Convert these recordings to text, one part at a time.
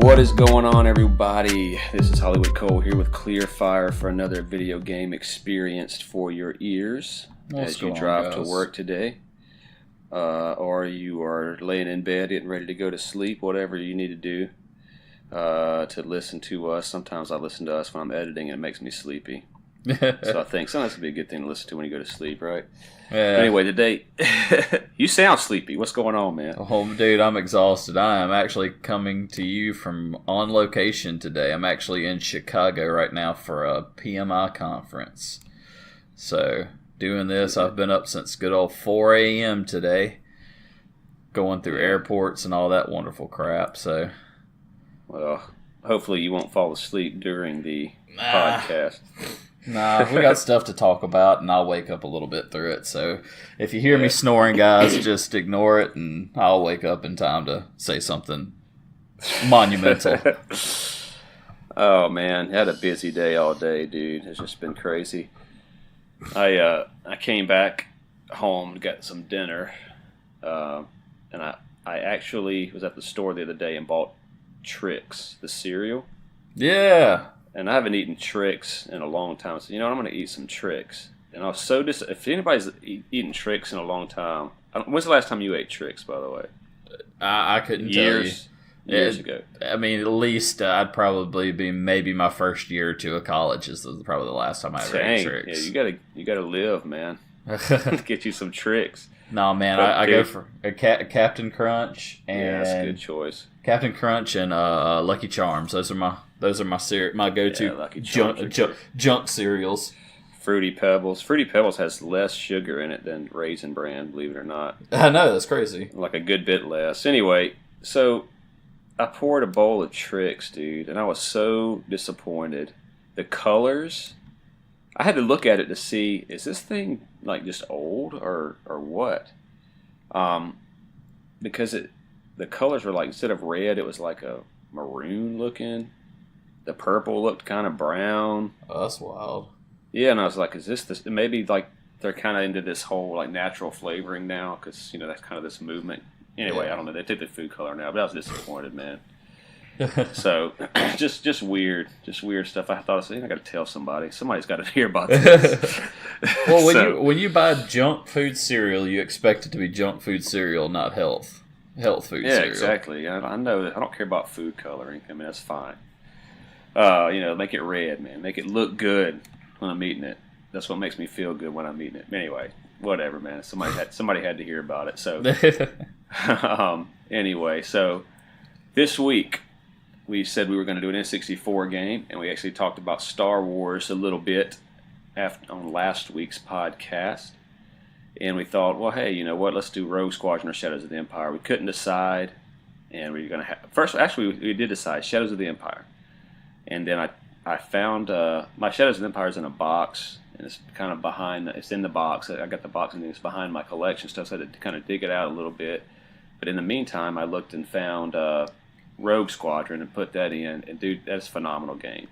What is going on, everybody? This is Hollywood Cole here with Clearfire for another video game experience for your ears as you drive to work today, or you are laying in bed getting ready to go to sleep, whatever you need to do to listen to us. Sometimes I listen to us when I'm editing and it makes me sleepy. So I think sometimes it'd be a good thing to listen to when you go to sleep, right? Yeah. Anyway, today, you sound sleepy. What's going on, man? Oh, dude, I'm exhausted. I am actually coming to you from on location today. I'm actually in Chicago right now for a PMI conference. So, doing this, I've been up since good old 4 a.m. today, going through airports and all that wonderful crap. So, well, hopefully you won't fall asleep during the podcast. Nah, we got stuff to talk about, and I'll wake up a little bit through it. So if you hear me snoring, guys, just ignore it, and I'll wake up in time to say something monumental. Oh, man. Had a busy day all day, dude. It's just been crazy. I came back home to get some dinner, and I actually was at the store the other day and bought Trix, the cereal. Yeah. And I haven't eaten Trix in a long time. So, you know what? I'm going to eat some Trix. And I was so if anybody's eaten Trix in a long time, when's the last time you ate Trix, by the way? I couldn't tell you. Years ago. I mean, at least I'd probably be maybe my first year or two of college is probably the last time I ever ate Trix. Yeah, you gotta live, man. Get you some Trix. No, man, I go for a Captain Crunch and that's a good choice. Captain Crunch and Lucky Charms. Those are my go-to junk cereals. Fruity Pebbles. Fruity Pebbles has less sugar in it than Raisin Bran, believe it or not. I know, that's crazy. Like a good bit less. Anyway, so I poured a bowl of Trix, dude, and I was so disappointed. The colors, I had to look at it to see, is this thing like just old or what? Because the colors were like, instead of red, it was like a maroon looking. The purple looked kind of brown. Oh, that's wild. Yeah, and I was like, is this maybe like they're kind of into this whole like natural flavoring now? Because, you know, that's kind of this movement. Anyway, I don't know. They took the food color now, but I was disappointed, man. So, just weird stuff. I thought, I got to tell somebody. Somebody's got to hear about this. Well, when you buy junk food cereal, you expect it to be junk food cereal, not health food cereal. Yeah, exactly. I know that. I don't care about food coloring. I mean, that's fine. Make it red, man. Make it look good when I'm eating it. That's what makes me feel good when I'm eating it. Anyway, whatever, man. Somebody had to hear about it. So, anyway, so this week we said we were going to do an N64 game, and we actually talked about Star Wars a little bit on last week's podcast. And we thought, well, hey, you know what? Let's do Rogue Squadron or Shadows of the Empire. We couldn't decide, and we were going to have first. Actually, we did decide Shadows of the Empire. And then I found my Shadows of the Empire is in a box, and it's kind of behind. It's in the box. I got the box, and it's behind my collection stuff, so I had to kind of dig it out a little bit. But in the meantime, I looked and found Rogue Squadron and put that in. And dude, that's a phenomenal game.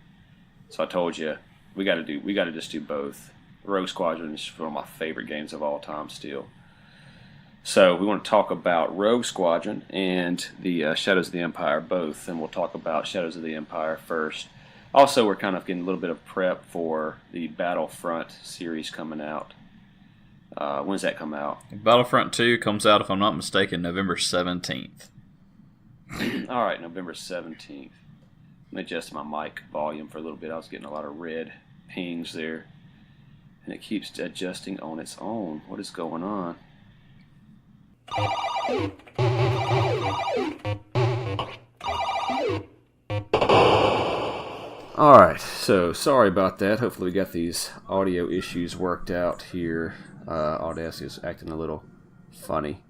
So I told you we got to just do both. Rogue Squadron is one of my favorite games of all time still. So we want to talk about Rogue Squadron and the Shadows of the Empire both, and we'll talk about Shadows of the Empire first. Also, we're kind of getting a little bit of prep for the Battlefront series coming out. When's that come out? Battlefront 2 comes out, if I'm not mistaken, November 17th. All right, November 17th. Let me adjust my mic volume for a little bit. I was getting a lot of red pings there, and it keeps adjusting on its own. What is going on? Alright, so sorry about that. Hopefully we got these audio issues worked out here. Audacity is acting a little funny.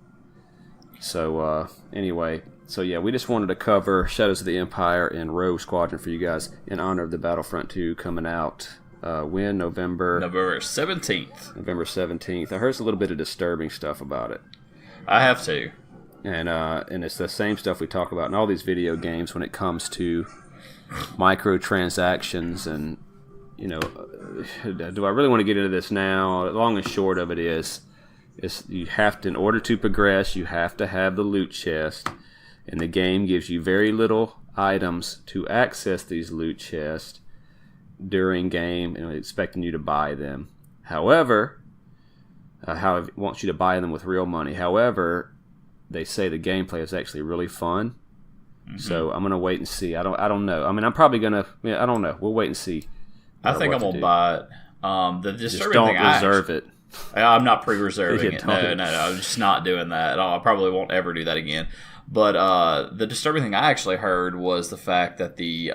So anyway, we just wanted to cover Shadows of the Empire and Rogue Squadron for you guys in honor of the Battlefront 2 coming out. When? November 17th. November 17th. I heard a little bit of disturbing stuff about it. I have to. And it's the same stuff we talk about in all these video games when it comes to microtransactions and, you know, do I really want to get into this now? Long and short of it is you have to, in order to progress, you have to have the loot chest. and the game gives you very little items to access these loot chests during game, and expecting you to buy them. However, how it wants you to buy them with real money. However, they say the gameplay is actually really fun. Mm-hmm. So I'm gonna wait and see. I don't know. I mean, I'm probably gonna. I don't know. We'll wait and see. I think I'm gonna buy it. The disturbing just don't thing, reserve it. I'm not pre-reserving it. No, I'm just not doing that. I probably won't ever do that again. But the disturbing thing I actually heard was the fact that the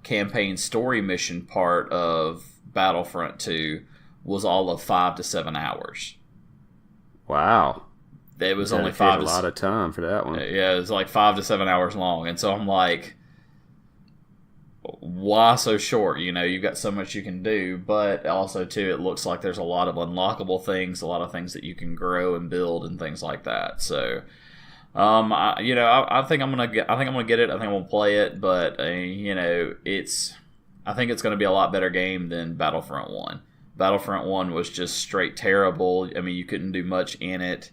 campaign story mission part of Battlefront 2 was all of 5 to 7 hours. Wow. It was only 5 to... a lot of time for that one. Yeah, it was like 5 to 7 hours long. And so I'm like, why so short? You know, you've got so much you can do. But also, too, it looks like there's a lot of unlockable things, a lot of things that you can grow and build and things like that. So... I think I'm gonna get it. I think I'm gonna play it, but I think it's gonna be a lot better game than Battlefront 1. Battlefront 1 was just straight terrible. I mean, you couldn't do much in it.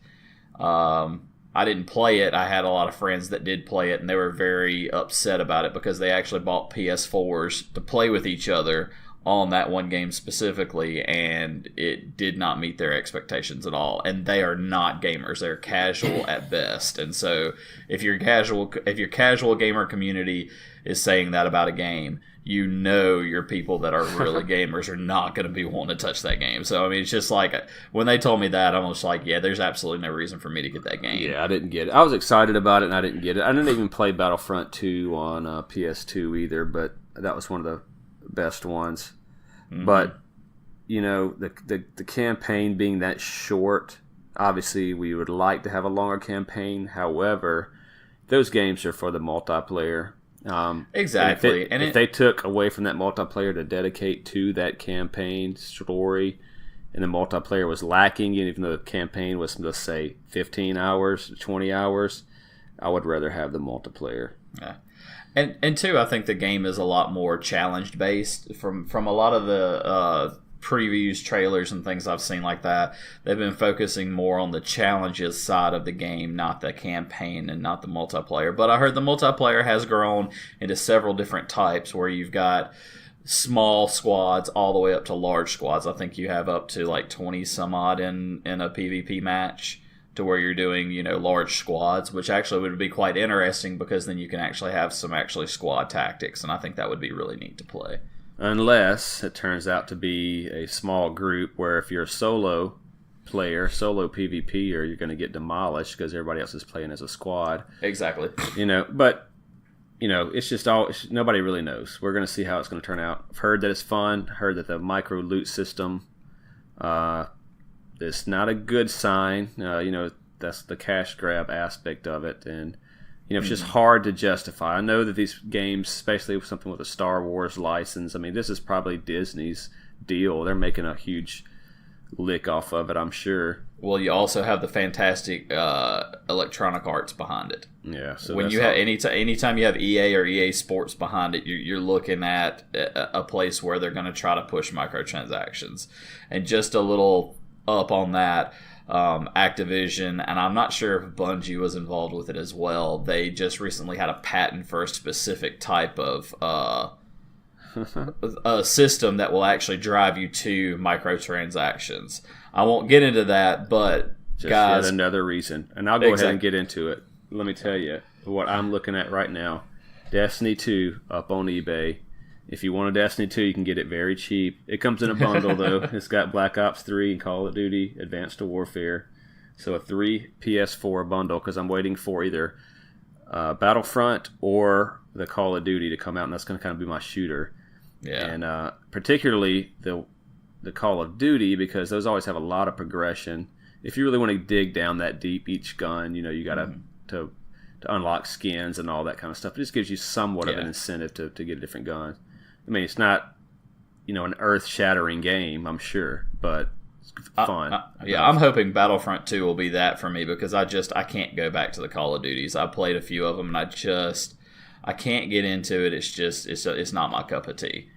I didn't play it. I had a lot of friends that did play it, and they were very upset about it because they actually bought PS4s to play with each other on that one game specifically, and it did not meet their expectations at all. And they are not gamers; they're casual at best. And so, if your casual gamer community is saying that about a game, you know your people that are really gamers are not going to be wanting to touch that game. So I mean, it's just like when they told me that, I'm just like, yeah, there's absolutely no reason for me to get that game. Yeah, I didn't get it. I was excited about it, and I didn't get it. I didn't even play Battlefront 2 on PS2 either, but that was one of the best ones. Mm-hmm. But the campaign being that short, obviously we would like to have a longer campaign. However, those games are for the multiplayer. Exactly. And if they took away from that multiplayer to dedicate to that campaign story, and the multiplayer was lacking, even though the campaign was, let's say, 15 hours, 20 hours, I would rather have the multiplayer. Yeah. And two, I think the game is a lot more challenge based. From a lot of the previews, trailers, and things I've seen like that, they've been focusing more on the challenges side of the game, not the campaign and not the multiplayer. But I heard the multiplayer has grown into several different types, where you've got small squads all the way up to large squads. I think you have up to like 20 some odd in a PvP match, to where you're doing, large squads, which actually would be quite interesting, because then you can actually have some squad tactics, and I think that would be really neat to play. Unless it turns out to be a small group where if you're a solo player, solo PvP, or you're going to get demolished because everybody else is playing as a squad. Exactly. But it's just nobody really knows. We're going to see how it's going to turn out. I've heard that it's fun. Heard that the micro loot system, it's not a good sign. That's the cash grab aspect of it, and it's just hard to justify. I know that these games, especially with something with a Star Wars license, I mean, this is probably Disney's deal. They're making a huge lick off of it, I'm sure. Well, you also have the fantastic Electronic Arts behind it. Yeah. So when you have anytime you have EA or EA Sports behind it, you're looking at a place where they're going to try to push microtransactions. And just a little up on that, Activision, and I'm not sure if Bungie was involved with it as well, they just recently had a patent for a specific type of a system that will actually drive you to microtransactions. I won't get into that, but just guys, yet another reason. And I'll go ahead and get into it. Let me tell you what I'm looking at right now. Destiny 2 up on eBay. If you want a Destiny 2, you can get it very cheap. It comes in a bundle, though. It's got Black Ops 3 and Call of Duty Advanced Warfare. So a 3 PS4 bundle, because I'm waiting for either Battlefront or the Call of Duty to come out, and that's going to kind of be my shooter. Yeah. And particularly the Call of Duty, because those always have a lot of progression. If you really want to dig down that deep, each gun, you got to unlock skins and all that kind of stuff. It just gives you somewhat of an incentive to get a different gun. I mean, it's not, an earth-shattering game, I'm sure, but it's fun. I'm hoping Battlefront 2 will be that for me, because I can't go back to the Call of Duties. I played a few of them, and I can't get into it. It's not my cup of tea.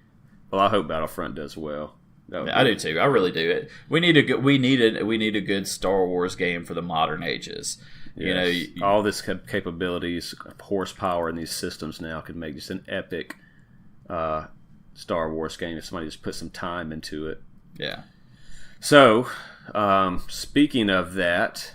Well, I hope Battlefront does well. I do too. I really do. We need a good Star Wars game for the modern ages. Yes. All this capabilities, horsepower in these systems now could make just an epic Star Wars game if somebody just put some time into it. Yeah. So, speaking of that,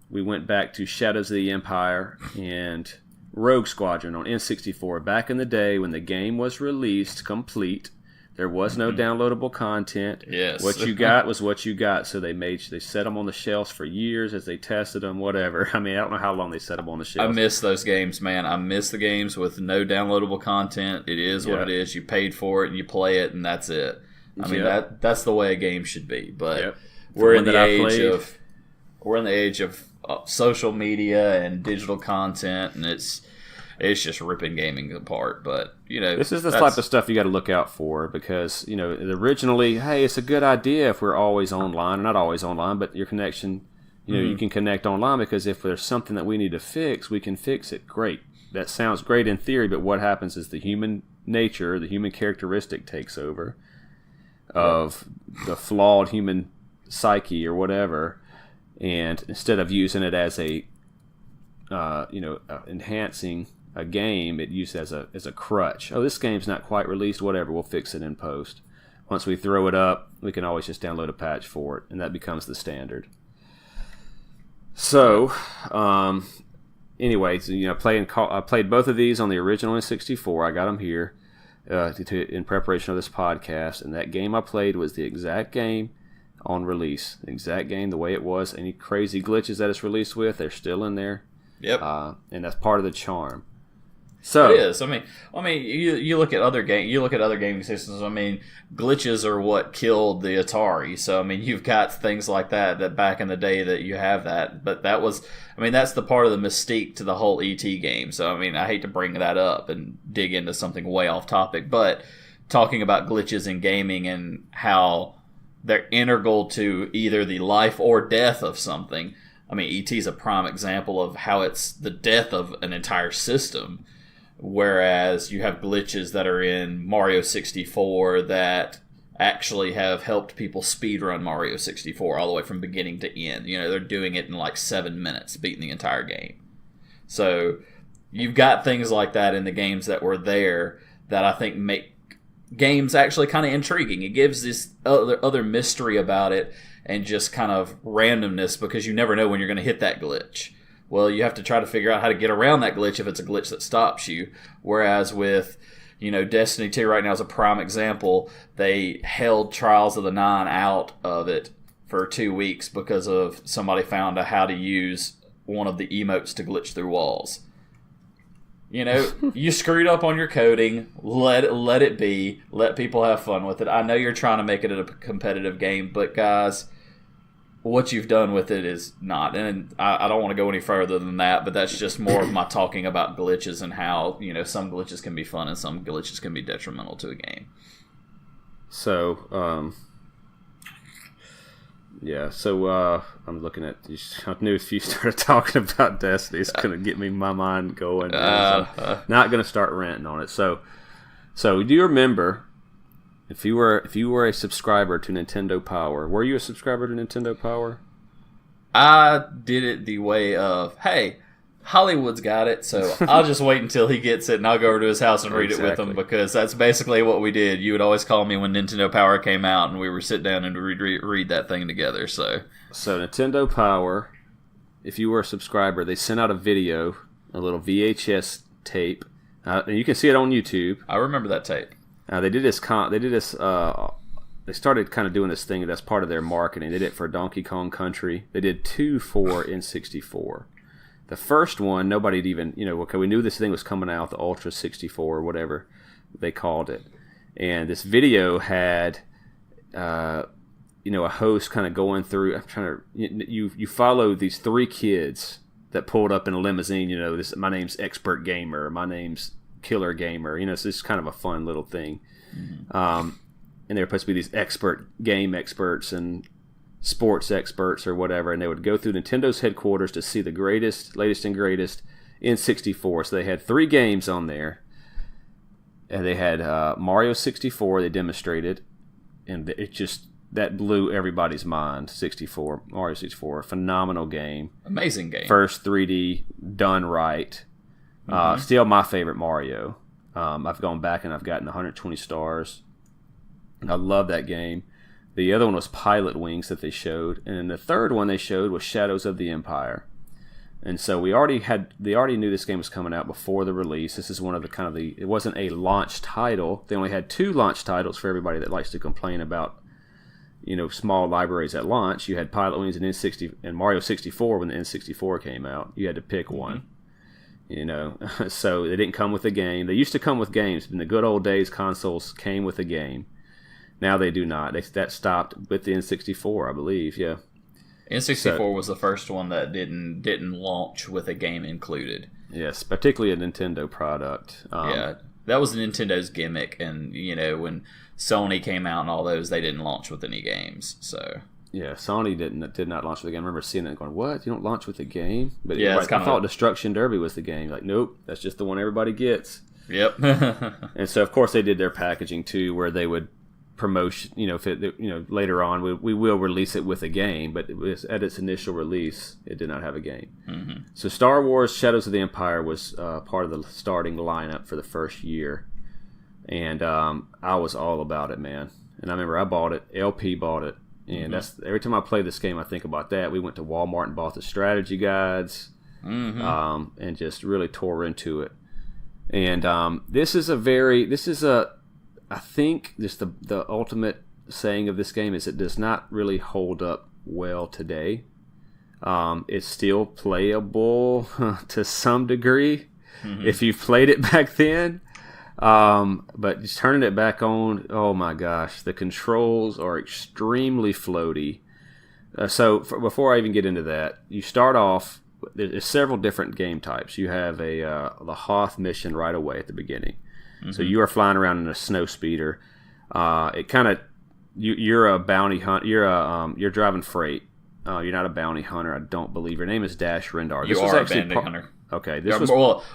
we went back to Shadows of the Empire and Rogue Squadron on N64. Back in the day when the game was released complete, there was no downloadable content. Yes. What you got was what you got. So they set them on the shelves for years as they tested them, whatever. I mean, I don't know how long they set them on the shelves. I miss those games, man. I miss the games with no downloadable content. It is what it is. You paid for it and you play it, and that's it. I mean, that's the way a game should be. But we're in the age of social media and digital content, and it's just ripping gaming apart. But this is the type of stuff you got to look out for, because originally, hey, it's a good idea if we're always online, not always online, but your connection, you can connect online, because if there's something that we need to fix, we can fix it. Great, that sounds great in theory, but what happens is the human nature, the human characteristic takes over of the flawed human psyche or whatever. And instead of using it as enhancing a game, it used as a crutch. Oh, this game's not quite released, whatever, we'll fix it in post. Once we throw it up, we can always just download a patch for it, and that becomes the standard. So, anyways, I played both of these on the original N64. I got them here in preparation of this podcast, and that game I played was the exact game on release. The exact game, the way it was. Any crazy glitches that it's released with, they're still in there. Yep. And that's part of the charm. So it is. I mean, you look at other gaming systems. I mean, glitches are what killed the Atari. So I mean, you've got things like that back in the day that you have that. But that's the part of the mystique to the whole ET game. So I mean, I hate to bring that up and dig into something way off topic, but talking about glitches in gaming and how they're integral to either the life or death of something. I mean, E.T. is a prime example of how it's the death of an entire system, whereas you have glitches that are in Mario 64 that actually have helped people speedrun Mario 64 all the way from beginning to end. They're doing it in like 7 minutes, beating the entire game. So you've got things like that in the games that were there that I think make game's actually kind of intriguing. It gives this other mystery about it and just kind of randomness, because you never know when you're going to hit that glitch. Well, you have to try to figure out how to get around that glitch if it's a glitch that stops you. Whereas with, Destiny 2 right now is a prime example. They held Trials of the Nine out of it for 2 weeks because of somebody found out how to use one of the emotes to glitch through walls. You screwed up on your coding. Let it be. Let people have fun with it. I know you're trying to make it a competitive game, but guys, what you've done with it is not. And I don't want to go any further than that, but that's just more of my talking about glitches and how some glitches can be fun and some glitches can be detrimental to a game. So, So I'm looking at. I knew if you started talking about Destiny, it's gonna get my mind going. So not gonna start ranting on it. So do you remember if you were a subscriber to Nintendo Power? Were you a subscriber to Nintendo Power? I did it the way of, hey, Hollywood's got it, so I'll just wait until he gets it, and I'll go over to his house and read it with him, because that's basically what we did. You would always call me when Nintendo Power came out, and we would sit down and read that thing together. So Nintendo Power, if you were a subscriber, they sent out a video, a little VHS tape, and you can see it on YouTube. I remember that tape. They started kind of doing this thing that's part of their marketing. They did it for Donkey Kong Country. They did 2 for N64. The first one, nobody had even, we knew this thing was coming out, the Ultra 64 or whatever they called it. And this video had, a host kind of going through, you follow these 3 kids that pulled up in a limousine, my name's Expert Gamer, my name's Killer Gamer, so it's kind of a fun little thing. Mm-hmm. And they were supposed to be these game experts and sports experts or whatever, and they would go through Nintendo's headquarters to see the latest and greatest N64. So they had 3 games on there, and they had Mario 64 they demonstrated, and it just that blew everybody's mind. 64, Mario 64, phenomenal game. Amazing game. First 3D done right. Still my favorite Mario. I've gone back and I've gotten 120 stars. I love that game. The other one was Pilot Wings that they showed, and then the third one they showed was Shadows of the Empire. And so they already knew this game was coming out before the release. This is one of the it wasn't a launch title. They only had 2 launch titles for everybody that likes to complain about, small libraries at launch. You had Pilot Wings and Mario 64 when the N64 came out. You had to pick one. So they didn't come with a game. They used to come with games. In the good old days, consoles came with a game. Now they do not. That stopped with the N64, I believe. Yeah. N64 was the first one that didn't launch with a game included. Yes, particularly a Nintendo product. Yeah, that was Nintendo's gimmick, and when Sony came out and all those, they didn't launch with any games. So yeah, Sony did not launch with a game. I remember seeing that and going, "What? You don't launch with a game?" But yeah, I thought Destruction Derby was the game. Like, nope, that's just the one everybody gets. Yep. And so of course they did their packaging too, where they would promotion, later on we will release it with a game, but it was at its initial release it did not have a game. So Star Wars Shadows of the Empire was part of the starting lineup for the first year, and I was all about it, man. And I remember I bought it, LP bought it, and that's every time I play this game I think about that. We went to Walmart and bought the strategy guides, and just really tore into it. And I think just the ultimate saying of this game is it does not really hold up well today. It's still playable to some degree if you've played it back then. But just turning it back on, oh my gosh, the controls are extremely floaty. Before I even get into that, you start off, there's several different game types. You have the Hoth mission right away at the beginning. So you are flying around in a snow speeder. You're a bounty hunt. You're driving freight. You're not a bounty hunter, I don't believe. Your name is Dash Rendar. You are a bounty hunter. Okay,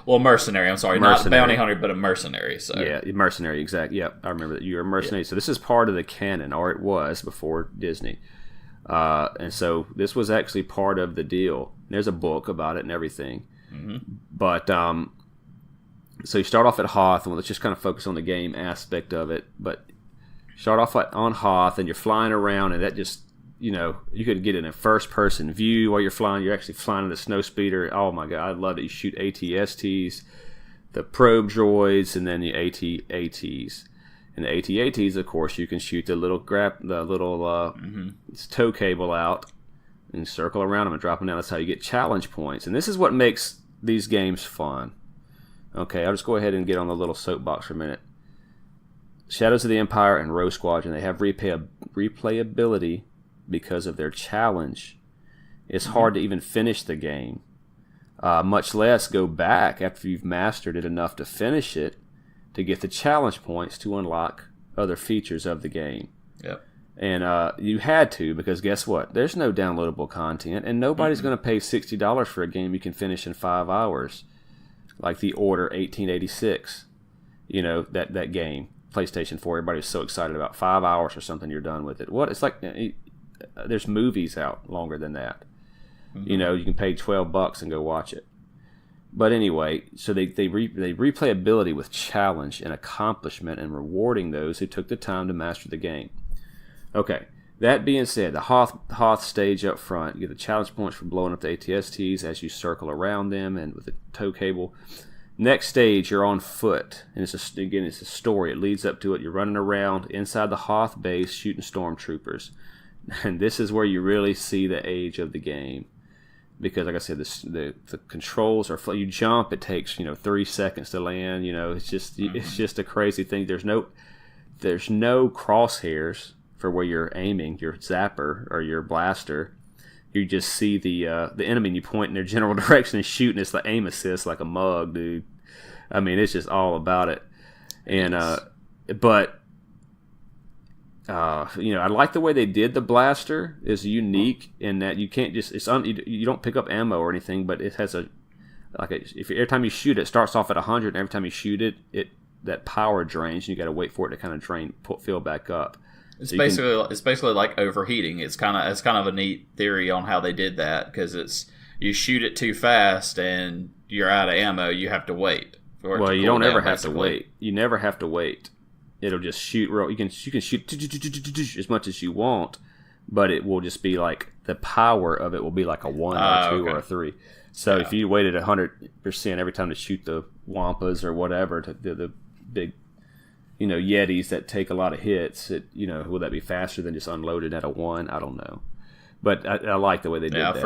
mercenary. I'm sorry, not a bounty hunter, but a mercenary. So yeah, mercenary. Exactly. Yep, I remember that you're a mercenary. Yeah. So this is part of the canon, or it was before Disney. And so this was actually part of the deal. There's a book about it and everything. But so you start off at Hoth, and let's just kind of focus on the game aspect of it. But start off on Hoth, and you're flying around, and that just, you could get in a first-person view while you're flying. You're actually flying in the snow speeder. Oh my God, I love it. You shoot AT-STs, the probe droids, and then the AT-ATs. And the AT-ATs, of course, you can shoot the little tow cable out and circle around them and drop them down. That's how you get challenge points. And this is what makes these games fun. Okay, I'll just go ahead and get on the little soapbox for a minute. Shadows of the Empire and Rogue Squadron, they have replayability because of their challenge. It's hard to even finish the game, much less go back after you've mastered it enough to finish it to get the challenge points to unlock other features of the game. Yep. And you had to, because guess what? There's no downloadable content, and nobody's going to pay $60 for a game you can finish in 5 hours. Like the Order 1886, that game, PlayStation 4. Everybody was so excited about 5 hours or something. You're done with it. What? It's like there's movies out longer than that. You can pay $12 and go watch it. But anyway, so they replayability with challenge and accomplishment and rewarding those who took the time to master the game. Okay. That being said, the Hoth stage up front, you get the challenge points for blowing up the AT-STs as you circle around them and with the tow cable. Next stage, you're on foot, and it's a story. It leads up to it. You're running around inside the Hoth base shooting stormtroopers, and this is where you really see the age of the game, because, like I said, the controls are. You jump, it takes 3 seconds to land. It's just a crazy thing. There's no crosshairs for where you're aiming your zapper or your blaster. You just see the enemy and you point in their general direction and shoot, and it's like aim assist like a mug, dude. I mean, it's just all about it. And I like the way they did the blaster. It's unique in that you can't just you don't pick up ammo or anything, but it has every time you shoot it starts off at 100, and every time you shoot it that power drains, and you got to wait for it to kind of fill back up. It's So basically like overheating. It's kind of a neat theory on how they did that, because you shoot it too fast and you're out of ammo. You have to wait for it to you cool don't down, ever have to basically. wait. You never have to wait. It'll just shoot. You can shoot as much as you want, but it will just be like the power of it will be like a 1 or a 2 or a 3. So if you waited 100% every time to shoot the wampas or whatever, the big, Yetis that take a lot of hits, will that be faster than just unloaded at a 1? I don't know. But I like the way they did that. I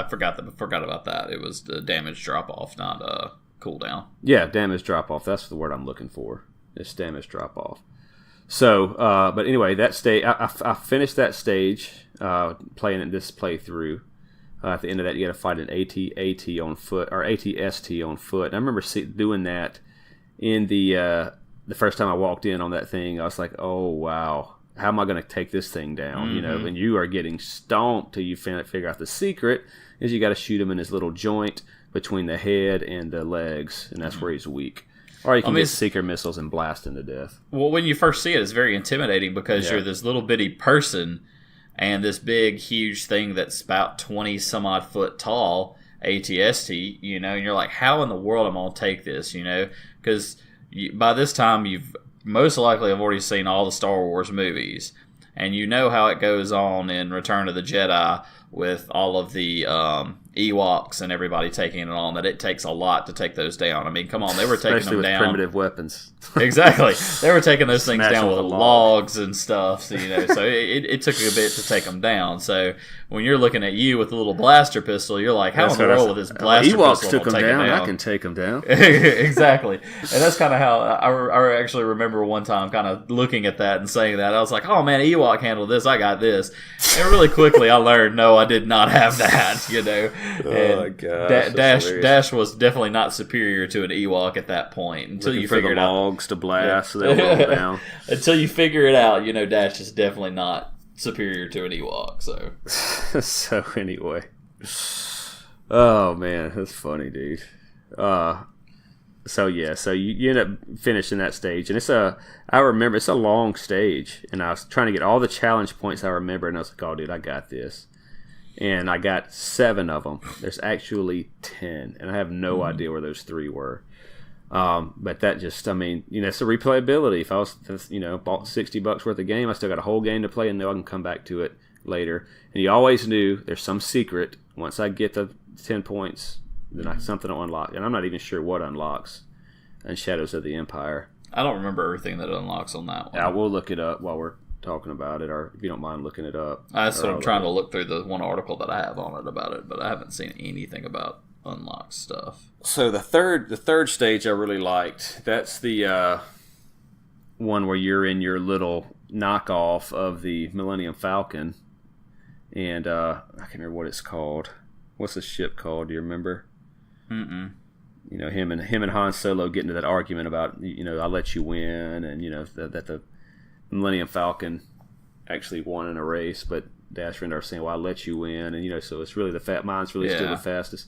forgot about that. It was the damage drop off, not cooldown. Yeah, damage drop off. That's the word I'm looking for. It's damage drop off. So, but anyway, that stage, I finished that stage playing it this playthrough. At the end of that, you got to fight an AT on foot or ATST on foot. And I remember doing that in the first time I walked in on that thing. I was like, oh wow. How am I going to take this thing down? Mm-hmm. And you are getting stomped till you figure out the secret is you got to shoot him in his little joint between the head and the legs, and that's where he's weak. Or you can get seeker missiles and blast him to death. Well, when you first see it, it's very intimidating because you're this little bitty person and this big, huge thing that's about 20 some odd foot tall, ATST, and you're like, how in the world am I going to take this, Because by this time, you've most likely have already seen all the Star Wars movies, and you know how it goes on in Return of the Jedi with all of the Ewoks and everybody taking it on, that it takes a lot to take those down. I mean, come on, they were taking Especially them down. Primitive weapons. Exactly. They were taking those things down with with logs and stuff, so, so it took a bit to take them down. So when you're looking at you with a little blaster pistol, you're like, how in the world with this blaster Ewoks pistol took them down, I can take them down. Exactly. And that's kind of how I actually remember one time kind of looking at that and saying that. I was like, oh man, Ewok handled this, I got this. And really quickly I learned, no, I did not have that, Oh my gosh. Dash was definitely not superior to an Ewok at that point until you figure it out. Logs to blast, so they'll roll down. Until you figure it out, Dash is definitely not superior to an Ewok. So, so anyway, oh man, that's funny, dude. So you end up finishing that stage, and I remember it's a long stage, and I was trying to get all the challenge points I remember, and I was like, oh dude, I got this. And I got 7 of them. There's actually 10, and I have no idea where those 3 were. But that just, it's the replayability. If I was, bought $60 worth of game, I still got a whole game to play, and know I can come back to it later. And you always knew there's some secret. Once I get the 10 points, then something will unlock. And I'm not even sure what unlocks in Shadows of the Empire. I don't remember everything that unlocks on that one. I will look it up while we're talking about it, or if you don't mind looking it up. That's what I'm trying to look through the one article that I have on it about it, but I haven't seen anything about unlock stuff. So the third stage I really liked. That's the one where you're in your little knockoff of the Millennium Falcon, and I can't remember what it's called. What's the ship called? Do you remember? Mm-mm. Him and Han Solo get into that argument about I'll let you win, and that the Millennium Falcon actually won in a race, but Dash and are saying, well, I'll let you win, and so it's really mine's really still the fastest.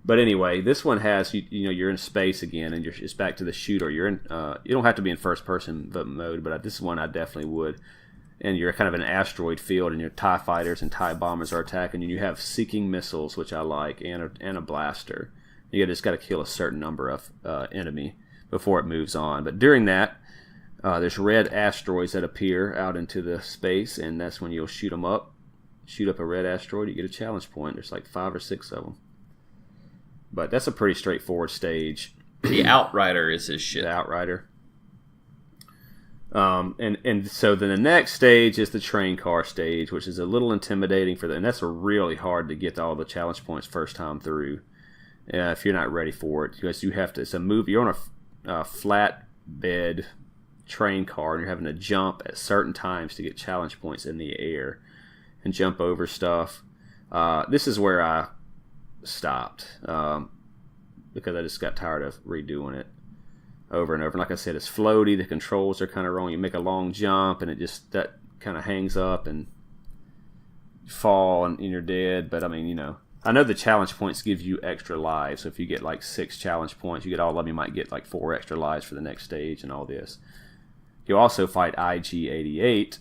But anyway, this one has you're in space again, and it's back to the shooter. You're in you don't have to be in first person mode, but this one I definitely would. And you're kind of in an asteroid field, and your TIE fighters and TIE bombers are attacking, and you have seeking missiles, which I like, and a blaster. You just got to kill a certain number of enemy before it moves on. But during that, there's red asteroids that appear out into the space, and that's when you'll shoot them up. Shoot up a red asteroid, you get a challenge point. There's like 5 or 6 of them. But that's a pretty straightforward stage. The Outrider is his shit. The Outrider. And so then the next stage is the train car stage, which is a little intimidating and that's really hard to get all the challenge points first time through. If you're not ready for it, because it's a move. You're on a flat bed train car, and you're having to jump at certain times to get challenge points in the air and jump over stuff. This is where I stopped because I just got tired of redoing it over and over. Like I said, it's floaty. The controls are kind of wrong. You make a long jump, and that kind of hangs up, and you fall, and you're dead. But I know the challenge points give you extra lives. So if you get like 6 challenge points, you get all of them. You might get like 4 extra lives for the next stage and all this. You also fight IG-88,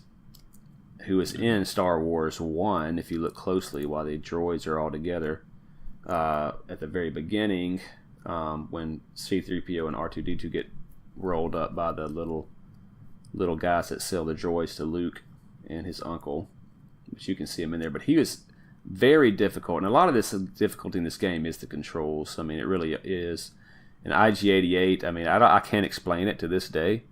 who is in Star Wars 1, if you look closely, while the droids are all together. At the very beginning, when C-3PO and R2-D2 get rolled up by the little guys that sell the droids to Luke and his uncle, which you can see him in there. But he was very difficult, and a lot of this difficulty in this game is the controls. I mean, it really is. And IG-88, I mean, I can't explain it to this day,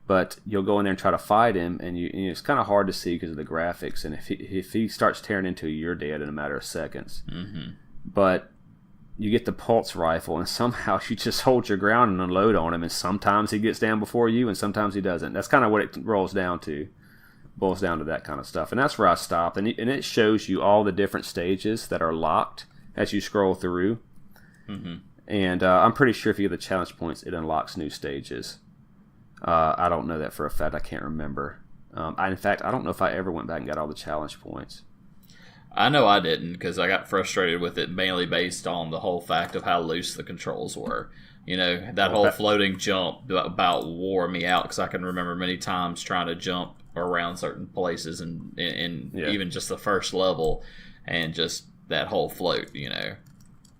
but you'll go in there and try to fight him, and it's kind of hard to see because of the graphics. And if he starts tearing into you, you're dead in a matter of seconds. Mm-hmm. But you get the pulse rifle, and somehow you just hold your ground and unload on him, and sometimes he gets down before you, and sometimes he doesn't. That's kind of what it boils down to that kind of stuff. And that's where I stopped. And it shows you all the different stages that are locked as you scroll through. Mm-hmm. And I'm pretty sure if you get the challenge points, it unlocks new stages. I don't know that for a fact. I can't remember. In fact, I don't know if I ever went back and got all the challenge points. I know I didn't, because I got frustrated with it mainly based on the whole fact of how loose the controls were. You know, that whole floating jump about wore me out, because I can remember many times trying to jump around certain places and even just the first level, and just that whole float, you know.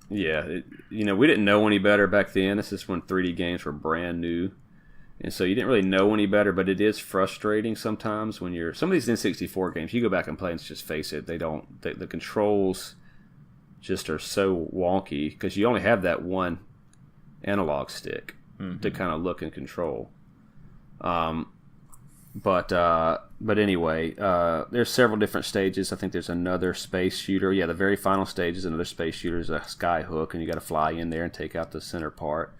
Yeah, we didn't know any better back then. This is when 3D games were brand new. And so you didn't really know any better, but it is frustrating sometimes when some of these N64 games, you go back and play and just face it, the controls just are so wonky because you only have that one analog stick to kind of look and control. But anyway, there's several different stages. I think there's another space shooter. Yeah, the very final stage is another space shooter, is a sky hook, and you got to fly in there and take out the center part,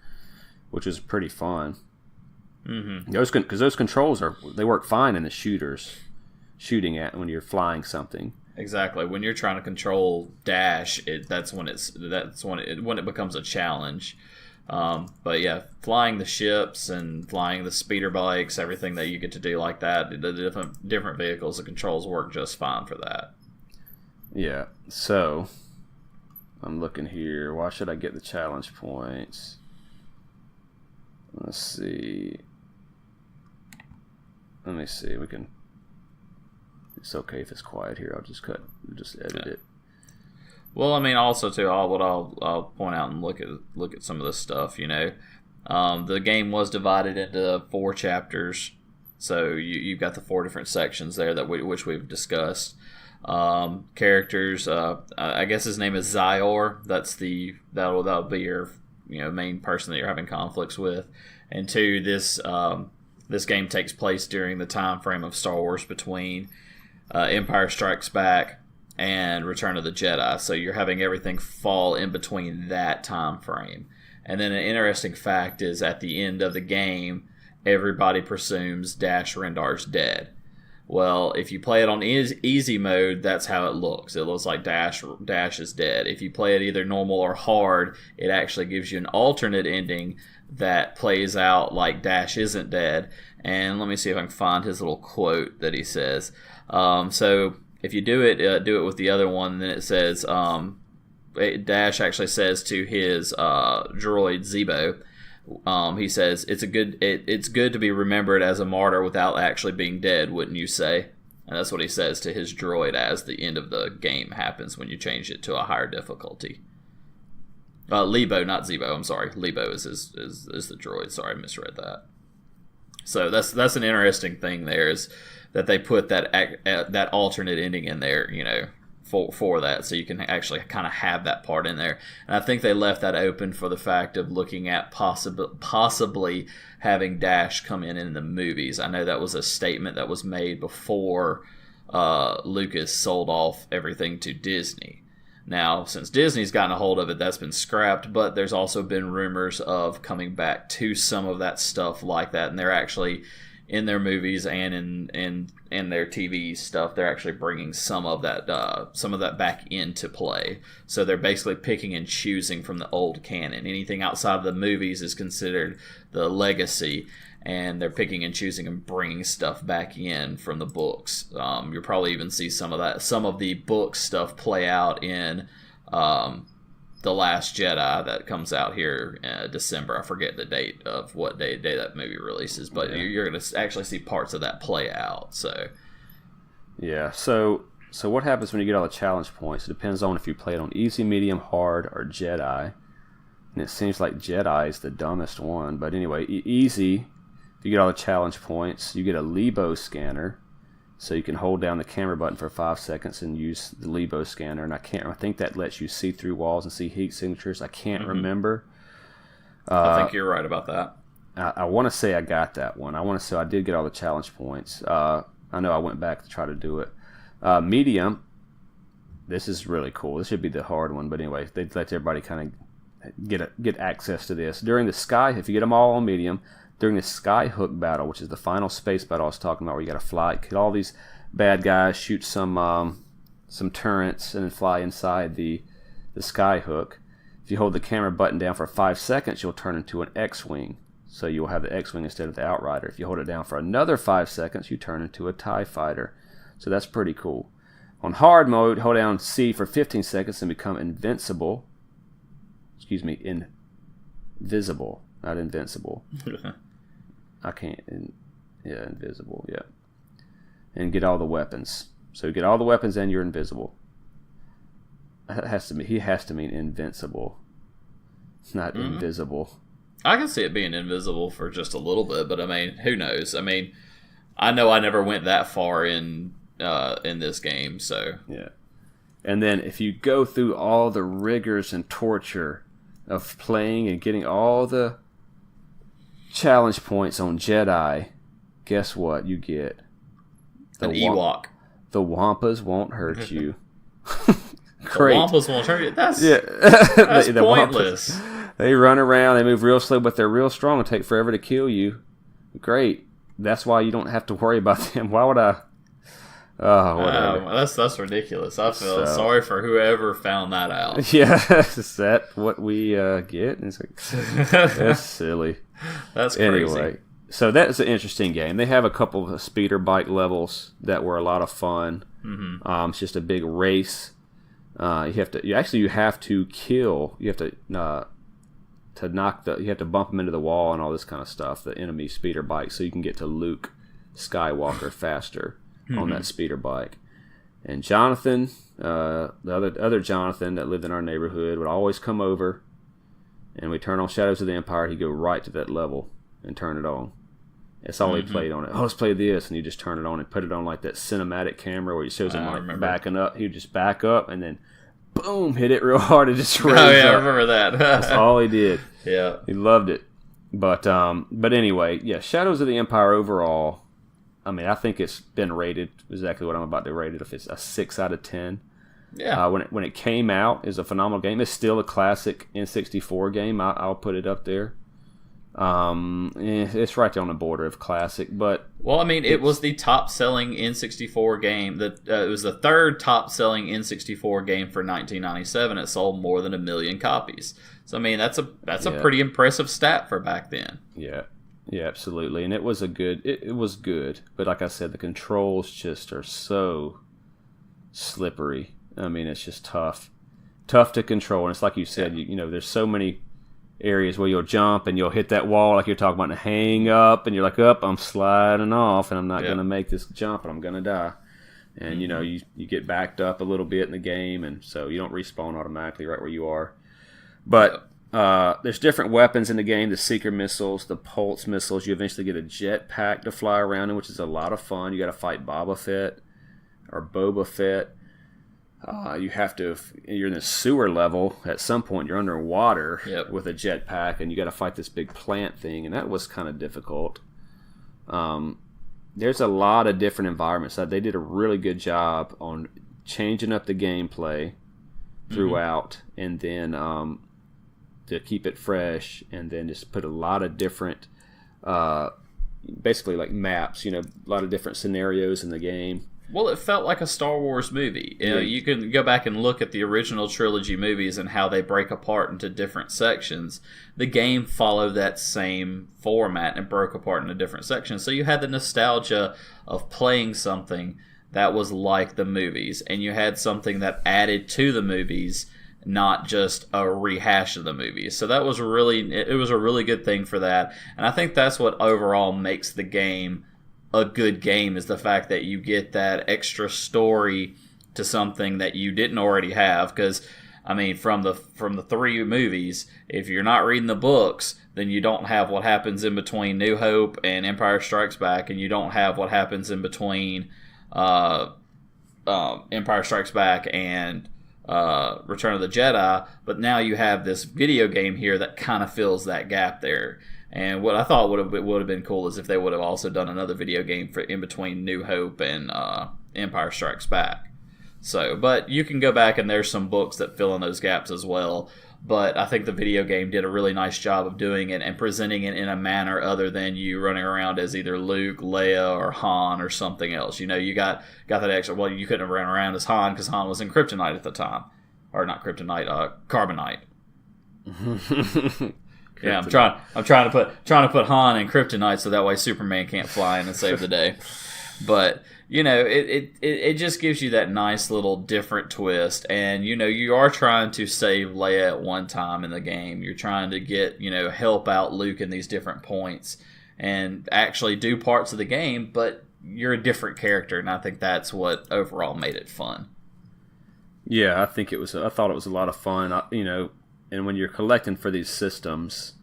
which is pretty fun. Mm-hmm. Because those controls they work fine in the shooting at when you're flying something. Exactly. When you're trying to control dash, that's when it becomes a challenge. But yeah, flying the ships and flying the speeder bikes, everything that you get to do like that, the different vehicles, the controls work just fine for that. Yeah. So I'm looking here. Why should I get the challenge points? Let's see. Let me see. It's okay if it's quiet here. I'll just edit it. Well, I mean, also too, I'll point out and look at some of this stuff. You know, the game was divided into 4 chapters, so you've got the 4 different sections there which we've discussed. Characters. I guess his name is Zyor. That'll be your main person that you're having conflicts with. And 2, this game takes place during the time frame of Star Wars between Empire Strikes Back and Return of the Jedi. So you're having everything fall in between that time frame. And then an interesting fact is at the end of the game, everybody presumes Dash Rendar's dead. Well, if you play it on easy mode, that's how it looks. It looks like Dash is dead. If you play it either normal or hard, it actually gives you an alternate ending that plays out like Dash isn't dead. And let me see if I can find his little quote that he says. So if you do it with the other one, then it says, Dash actually says to his droid Zebo, he says, it's good to be remembered as a martyr without actually being dead, wouldn't you say? And that's what he says to his droid as the end of the game happens when you change it to a higher difficulty. Lebo, not Zebo. I'm sorry. Lebo is the droid. Sorry, I misread that. So that's an interesting thing there, is that they put that alternate ending in there, for that, so you can actually kind of have that part in there. And I think they left that open for the fact of looking at possibly having Dash come in the movies. I know that was a statement that was made before Lucas sold off everything to Disney. Now, since Disney's gotten a hold of it, that's been scrapped, but there's also been rumors of coming back to some of that stuff like that, and they're actually, in their movies and in their TV stuff, they're actually bringing some of that back into play. So they're basically picking and choosing from the old canon. Anything outside of the movies is considered the legacy, and they're picking and choosing and bringing stuff back in from the books. You'll probably even see some of the book stuff play out in The Last Jedi that comes out here December. I forget the date of what day that movie releases, but you're going to actually see parts of that play out. So Yeah. So what happens when you get all the challenge points? It depends on if you play it on easy, medium, hard, or Jedi. And it seems like Jedi is the dumbest one. But anyway, easy, if you get all the challenge points, you get a Lebo scanner. So you can hold down the camera button for 5 seconds and use the Lebo scanner. And I think that lets you see through walls and see heat signatures. I can't remember. I think you're right about that. I want to say I got that one. I want to say I did get all the challenge points. I know I went back to try to do it. Medium, this is really cool. This should be the hard one. But anyway, they let everybody kind of get access to this. During the sky, if you get them all on medium, during the sky hook battle, which is the final space battle I was talking about, where you got to fly, kill all these bad guys, shoot some turrets, and then fly inside the sky hook. If you hold the camera button down for 5 seconds, you'll turn into an X-wing. So you'll have the X-wing instead of the Outrider. If you hold it down for another 5 seconds, you turn into a TIE fighter. So that's pretty cool. On hard mode, hold down C for 15 seconds and become invincible. Excuse me, invisible, not invincible. I can't. Invisible. Yeah, and get all the weapons. So you get all the weapons and you're invisible. He has to mean invincible, not invisible. I can see it being invisible for just a little bit, but I mean, who knows? I mean, I know I never went that far in this game, so yeah. And then if you go through all the rigors and torture of playing and getting all the challenge points on Jedi, guess what you get? An Ewok. The Wampas won't hurt you. Great. The Wampas won't hurt you? That's the pointless. Wampas, they run around, they move real slow, but they're real strong and take forever to kill you. Great. That's why you don't have to worry about them. Why would I? Oh, whatever. That's ridiculous. I feel sorry for whoever found that out. Yeah, is that what we get? It's like, that's silly. That's crazy. Anyway, so that's an interesting game. They have a couple of speeder bike levels that were a lot of fun. Mm-hmm. It's just a big race. You have to kill. You have to knock you have to bump them into the wall and all this kind of stuff. The enemy speeder bike, so you can get to Luke Skywalker faster on that speeder bike. And Jonathan, the other Jonathan that lived in our neighborhood, would always come over, and we turn on Shadows of the Empire. He'd go right to that level and turn it on. That's all he played on it. Oh, let's play this, and you just turn it on and put it on like that cinematic camera where it shows him like backing up. He would just back up and then boom, hit it real hard and just raised up. I remember that. That's all he did. Yeah, he loved it. But anyway, yeah, Shadows of the Empire overall, I mean, I think it's been rated exactly what I'm about to rate it. If it's a 6 out of 10. Yeah. When it came out, it's a phenomenal game. It's still a classic N64 game. I'll put it up there. It's right there on the border of classic, but well, I mean, it was the top-selling N64 game. It was the third top-selling N64 game for 1997. It sold more than 1 million copies. So I mean, that's a pretty impressive stat for back then. Yeah. Yeah, absolutely. And it was it was good, but like I said, the controls just are so slippery. I mean, it's just tough to control. And it's like you said, you know, there's so many areas where you'll jump and you'll hit that wall like you're talking about and hang up, and you're like, I'm sliding off and I'm not going to make this jump and I'm going to die. And, you know, you get backed up a little bit in the game, and so you don't respawn automatically right where you are. But there's different weapons in the game, the Seeker missiles, the Pulse missiles. You eventually get a jetpack to fly around in, which is a lot of fun. You got to fight Boba Fett. You're in the sewer level. At some point, you're underwater with a jetpack, and you got to fight this big plant thing, and that was kind of difficult. There's a lot of different environments. They did a really good job on changing up the gameplay throughout, and then to keep it fresh, and then just put a lot of different, basically like maps, you know, a lot of different scenarios in the game. Well, it felt like a Star Wars movie. You know, you can go back and look at the original trilogy movies and how they break apart into different sections. The game followed that same format and broke apart into different sections. So you had the nostalgia of playing something that was like the movies, and you had something that added to the movies, not just a rehash of the movies. So that was it was a really good thing for that. And I think that's what overall makes the game a good game is the fact that you get that extra story to something that you didn't already have. Because I mean, from the 3 movies, if you're not reading the books, then you don't have what happens in between New Hope and Empire Strikes Back, and you don't have what happens in between Empire Strikes Back and Return of the Jedi. But now you have this video game here that kind of fills that gap there. And what I thought would have been cool is if they would have also done another video game for in between New Hope and Empire Strikes Back. So, but you can go back and there's some books that fill in those gaps as well. But I think the video game did a really nice job of doing it and presenting it in a manner other than you running around as either Luke, Leia, or Han or something else. You know, you got that extra. Well, you couldn't have run around as Han because Han was in Kryptonite at the time, or not Kryptonite, Carbonite. Yeah, I'm trying to put Han in Kryptonite so that way Superman can't fly in and save the day. But you know, it just gives you that nice little different twist. And, you know, you are trying to save Leia at one time in the game. You're trying to get, you know, help out Luke in these different points and actually do parts of the game, but you're a different character. And I think that's what overall made it fun. Yeah, I thought it was a lot of fun. You know, and when you're collecting for these systems,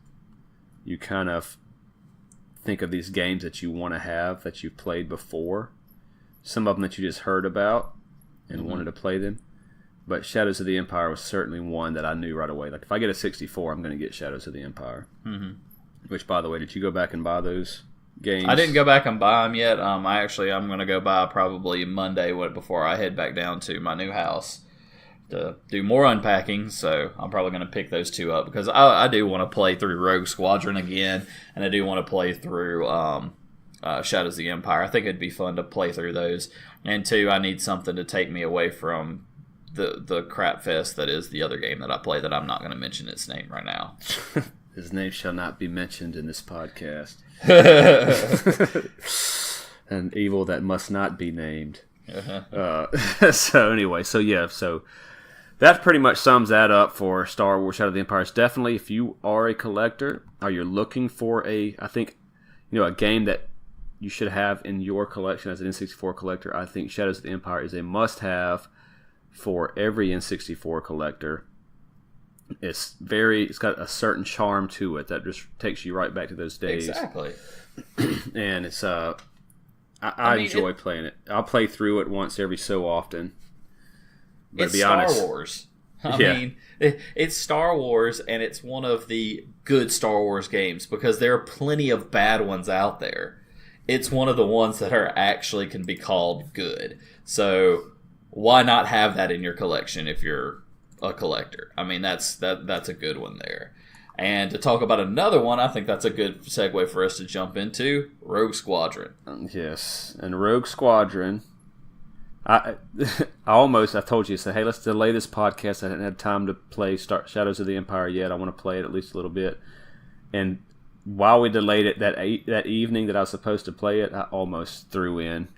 you kind of think of these games that you want to have that you've played before. Some of them that you just heard about and wanted to play them. But Shadows of the Empire was certainly one that I knew right away. Like, if I get a 64, I'm going to get Shadows of the Empire. Mm-hmm. Which, by the way, did you go back and buy those games? I didn't go back and buy them yet. I'm going to go buy probably Monday before I head back down to my new house to do more unpacking. So I'm probably going to pick those 2 up because I do want to play through Rogue Squadron again, and I do want to play through Shadows of the Empire. I think it'd be fun to play through those. And 2, I need something to take me away from the crap fest that is the other game that I play that I'm not going to mention its name right now. His name shall not be mentioned in this podcast. An evil that must not be named. So anyway, so that pretty much sums that up for Star Wars Shadow of the Empire. It's definitely, if you are a collector or you're looking for a game that you should have in your collection as an N64 collector, I think Shadows of the Empire is a must-have for every N64 collector. It's got a certain charm to it that just takes you right back to those days. Exactly. And it's I enjoy playing it. I'll play through it once every so often. But it's Star Wars. I mean, it's Star Wars, and it's one of the good Star Wars games because there are plenty of bad ones out there. It's one of the ones that are actually can be called good. So why not have that in your collection if you're a collector? I mean, that's a good one there. And to talk about another one, I think that's a good segue for us to jump into Rogue Squadron. Yes, and Rogue Squadron. I told you, I said, hey, let's delay this podcast. I hadn't had time to play Shadows of the Empire yet. I want to play it at least a little bit. And while we delayed it that evening that I was supposed to play it, I almost threw in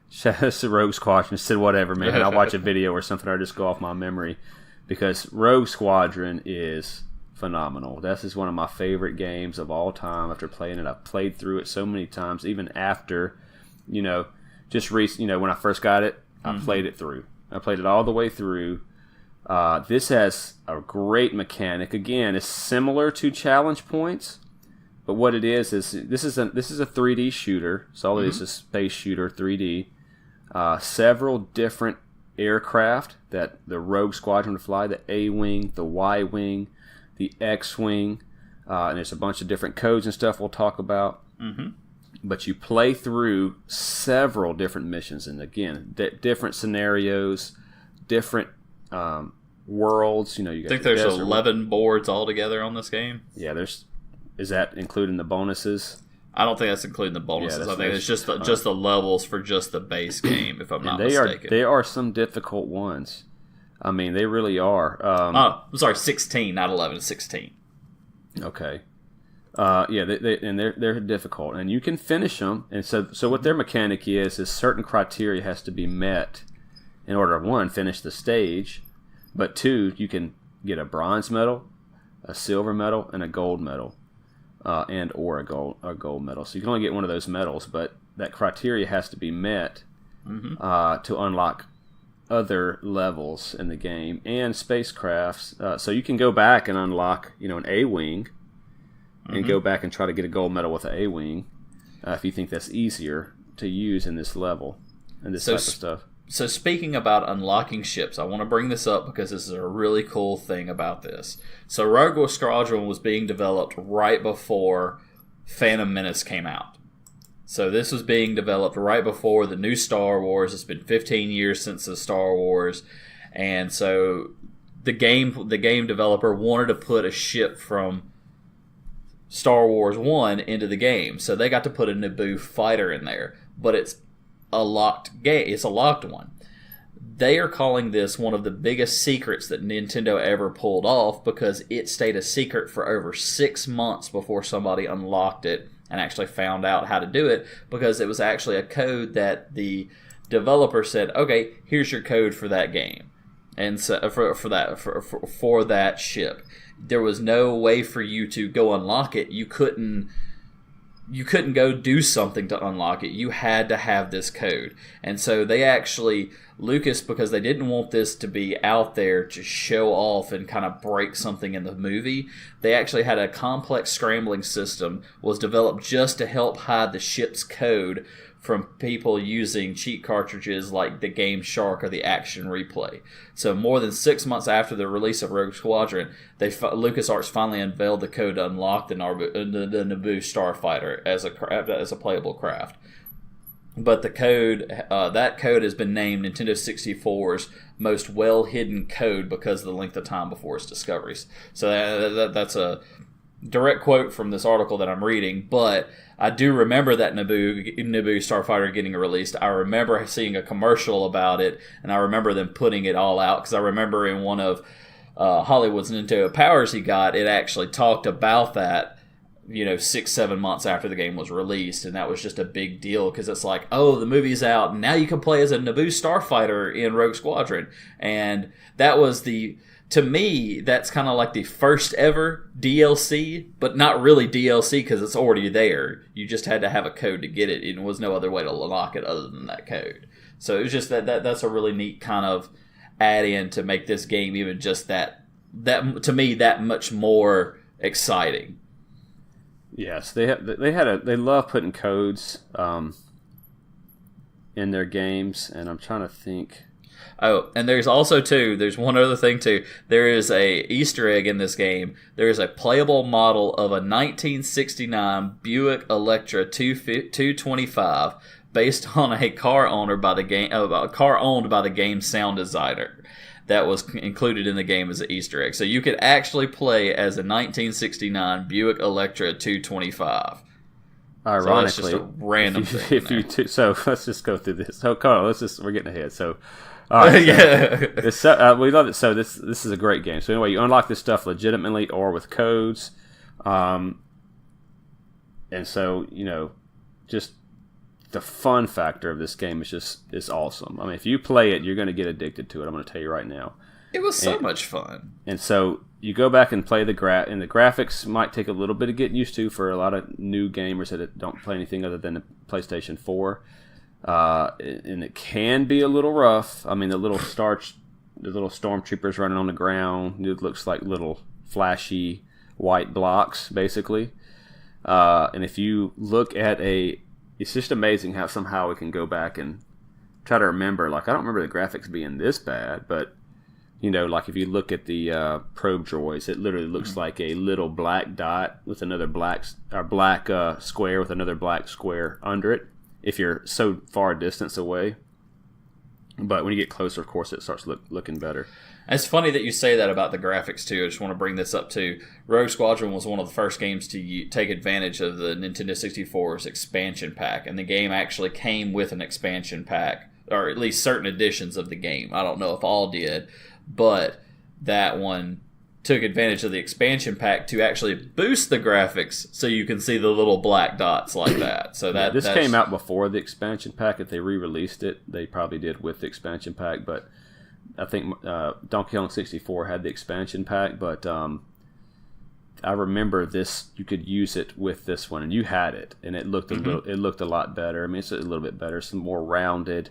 Shadows of Rogue Squadron and said, whatever, man. I'll watch a video or something or just go off my memory. Because Rogue Squadron is phenomenal. This is one of my favorite games of all time after playing it. I've played through it so many times, even after, when I first got it, I played it through. I played it all the way through. This has a great mechanic. Again, it's similar to Challenge Points, but what it is this is a 3D shooter. So all it is a space shooter, 3D. Several different aircraft that the Rogue Squadron would fly: the A-Wing, the Y-Wing, the X-Wing, and there's a bunch of different codes and stuff we'll talk about. Mm-hmm. But you play through several different missions, and again, different scenarios, different worlds. You got think there's 11 boards altogether on this game. Yeah, is that including the bonuses? I don't think that's including the bonuses. I think it's just the levels for just the base game, if I'm not mistaken. They are some difficult ones. I mean, they really are. I'm sorry, 16, not 11, 16. Okay. They're difficult, and you can finish them. And so what their mechanic is certain criteria has to be met in order to, 1, finish the stage, but 2, you can get a bronze medal, a silver medal, and a gold medal. and or a gold medal. So you can only get one of those medals, but that criteria has to be met to unlock other levels in the game and spacecrafts. So you can go back and unlock, an A-wing and go back and try to get a gold medal with an A-wing if you think that's easier to use in this level and this type of stuff. So speaking about unlocking ships, I want to bring this up because this is a really cool thing about this. So Rogue Squadron was being developed right before Phantom Menace came out. So this was being developed right before the new Star Wars. It's been 15 years since the Star Wars. And so the game developer wanted to put a ship from Star Wars 1 into the game. So they got to put a Naboo fighter in there. But it's a locked game. It's a locked one. They are calling this one of the biggest secrets that Nintendo ever pulled off because it stayed a secret for over 6 months before somebody unlocked it and actually found out how to do it, because it was actually a code that the developer said, okay, here's your code for that game. And so for that ship. There was no way for you to go unlock it. You couldn't go do something to unlock it. You had to have this code. And so they actually, Lucas, because they didn't want this to be out there to show off and kind of break something in the movie, they actually had a complex scrambling system was developed just to help hide the ship's code from people using cheat cartridges like the Game Shark or the Action Replay. So more than 6 months after the release of Rogue Squadron, LucasArts finally unveiled the code to unlock the Naboo Starfighter as a playable craft. But the code, that code has been named Nintendo 64's most well-hidden code because of the length of time before its discoveries. So that's a direct quote from this article that I'm reading, but I do remember that Naboo Starfighter getting released. I remember seeing a commercial about it, and I remember them putting it all out, because I remember in one of Hollywood's Nintendo Powers he got, it actually talked about that, 6-7 months after the game was released, and that was just a big deal, because it's like, oh, the movie's out, and now you can play as a Naboo Starfighter in Rogue Squadron, and that was to me, that's kind of like the first ever DLC, but not really DLC because it's already there. You just had to have a code to get it, and there was no other way to unlock it other than that code. So it was just that's a really neat kind of add-in to make this game even just that to me that much more exciting. Yes, they love putting codes in their games, and I'm trying to think. Oh, and there's one other thing too. There is a Easter egg in this game. There is a playable model of a 1969 Buick Electra 225 based on a car owned by the game sound designer. That was included in the game as an Easter egg. So you could actually play as a 1969 Buick Electra 225. Ironically, so that's just a random thing. So let's just go through this. So Carl, we're getting ahead. So. All right, we love it. So this is a great game. So anyway, you unlock this stuff legitimately or with codes, and so just the fun factor of this game is awesome. I mean, if you play it, you're going to get addicted to it. I'm going to tell you right now. It was so much fun. And so you go back and play and the graphics might take a little bit of getting used to for a lot of new gamers that don't play anything other than the PlayStation 4. And it can be a little rough. I mean, the little stormtroopers running on the ground, it looks like little flashy white blocks, basically. And if you look at it's just amazing how somehow we can go back and try to remember. Like, I don't remember the graphics being this bad, but like if you look at the probe droids, it literally looks like a little black dot with another black square with another black square under it, if you're so far distance away. But when you get closer, of course, it starts looking better. It's funny that you say that about the graphics, too. I just want to bring this up, too. Rogue Squadron was one of the first games to take advantage of the Nintendo 64's expansion pack, and the game actually came with an expansion pack, or at least certain editions of the game. I don't know if all did, but that one took advantage of the expansion pack to actually boost the graphics so you can see the little black dots like that. So this came out before the expansion pack. If they re-released it, they probably did with the expansion pack, but I think Donkey Kong 64 had the expansion pack, but I remember this. You could use it with this one, and you had it, and it looked it looked a lot better. I mean, it's a little bit better, some more rounded.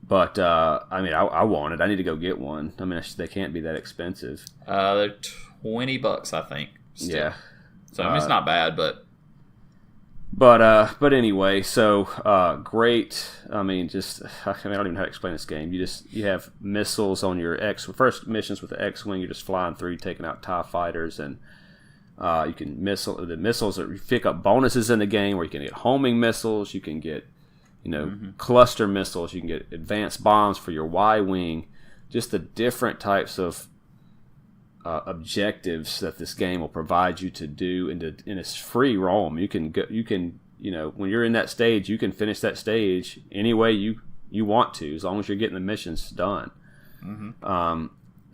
But I mean, I want it. I need to go get one. I mean, they can't be that expensive. They're $20, I think. Still. Yeah. So I mean, it's not bad, but anyway, so great. I mean, I don't even know how to explain this game. You have missiles on your first missions with the X-wing. You're just flying through, taking out TIE fighters, and you can the missiles. You pick up bonuses in the game where you can get homing missiles. You can get cluster missiles. You can get advanced bombs for your Y-wing. Just the different types of objectives that this game will provide you to do in its free roam. You can when you're in that stage, you can finish that stage any way you want to, as long as you're getting the missions done.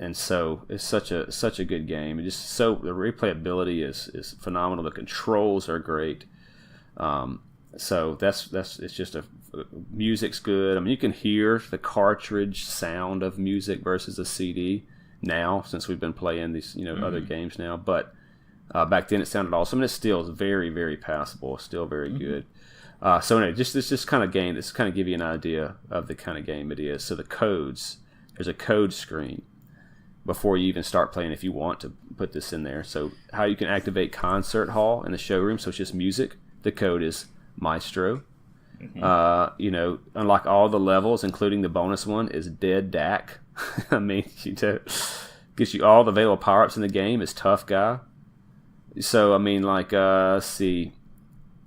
And so it's such a good game. The replayability is phenomenal. The controls are great. So it's just music's good. I mean, you can hear the cartridge sound of music versus a CD now, since we've been playing these other games now. But back then it sounded awesome, and it still is very, very passable. Still very good. So anyway, this kind of game. This kind of give you an idea of the kind of game it is. So the codes. There's a code screen before you even start playing, if you want to put this in there. So how you can activate Concert Hall in the showroom. So it's just music. The code is Maestro. Unlock all the levels, including the bonus one, is Dead Dak. I mean, gives you all the available power-ups in the game. Is Tough Guy. So, I mean, like, let's see.